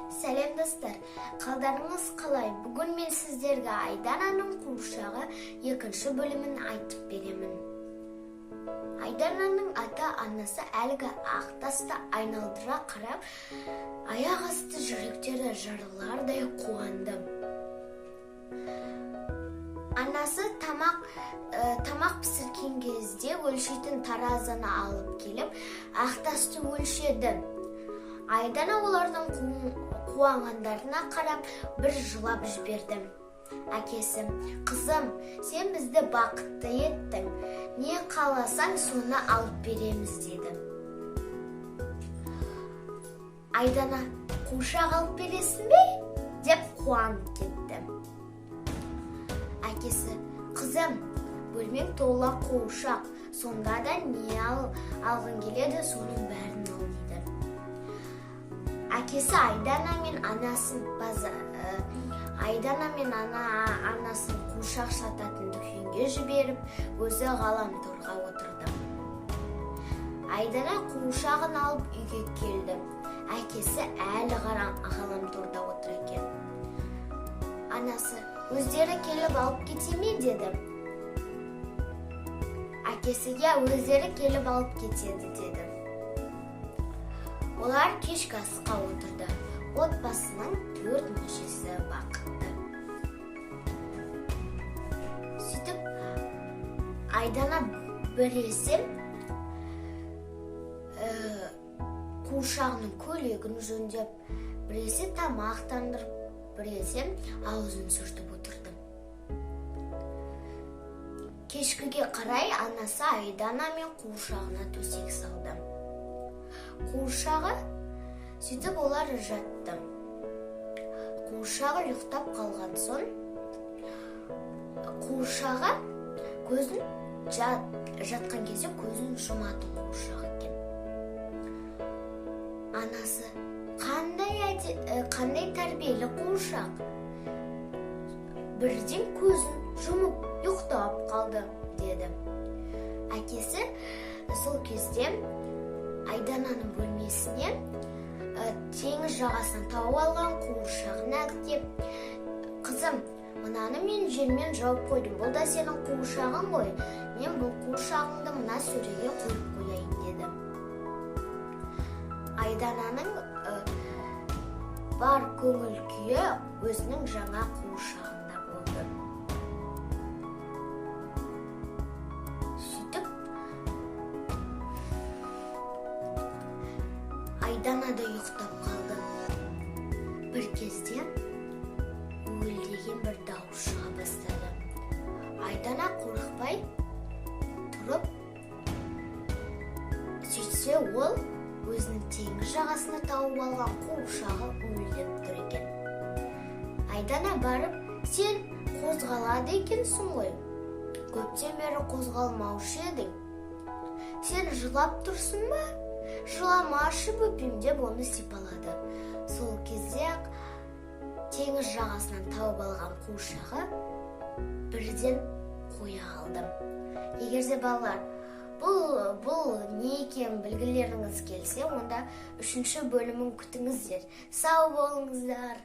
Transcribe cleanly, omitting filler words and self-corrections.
Сәлем достар, қалдарыңыз қалай? Бүгін мен сіздерге Айдананың қуыршағы екінші бөлімін айтып беремін. Айдананың ата-анасы әлгі ақ тасты айналдыра қарап, аяқ асты жүректері жарылардай қуанды. Анасы тамақ пісірген кезде өлшейтін таразыны алып келіп, ақ тасты өлшеді. Айдана олардың қуанғандарына қарап бір жылап жіберді. Әкесі: «Қызым, сен бізді бақытты еттің. Не қаласаң, соны алып береміз», деді. Айдана: «Қуыршақ алып бересің бе?» деп қуанып кетті. Әкесі: «Қызым, бөлмең толы қуыршақ. Сонда да не алғың келеді, соның бәрін ал», дейді. Әкесі Айдана мен анасын қуыршақ сататын дүкенге жіберіп, өзі ғаламторға отырды. Айдана қуыршағын алып үйге келді. Әкесі әлі ғаламторда отыр екен. Анасы: «Өздері келіп алып кете ме?» деді. Әкесі: «Я, өздері келіп алып кетеді», деді. Олар кешкі асқа отырды. Отбасының 4 мүшесі бақытты. Сөйтіп, Айдана біресе қуыршағының көйлегін жөндеп, біресе тамақтандырып, біресе аузын сүртіп отырды. Кешкіге қарай анасы Айдана мен қуыршағына төсек салды. Қуыршағы сөйтіп олар жатты. Қуыршағы ұйықтап қалған соң, қуыршағы жатқан кезде көзін жұмады қуыршақ екен. Анасы: «Қандай тәрбиелі қуыршақ. Бірден көзін жұмып ұйықтап қалды», деді. Әкесі сол кезде Айдананың бөлмесіне теңіз жағасынан тауып алған қуыршағын әкеп: «Қызым, мынаны мен жермен жауып қойдым. Бұл да сенің қуыршағың ғой. Мен бұл қуыршағыңды мына сөреге қойып қояйын», деді. Айдананың бар көңіл күйі өзінің жаңа қуыршағында болды. Айдана да ұйықтап қалды. Бір кезде уілдеген бір дауыс шыға бастады. Айдана қорықпай тұрып, сөйтсе ол өзінің теңіз жағасына тауып алған қуыршағы уілдеп тұр екен. Айдана барып: «Сен қозғалады екенсің ғой. Көптен бері қозғалмаушы едің. Сен жылап тұрсың ба? Жыламашы бөпем», деп оны сипалады. Сол кезде теңіз жағасынан тауып алған қуыршағы бірден қоя қалды. Егер де балалар бұл не екенін білгілеріңіз келсе, онда 3-ші бөлімін күтіңіздер. Сау болыңыздар.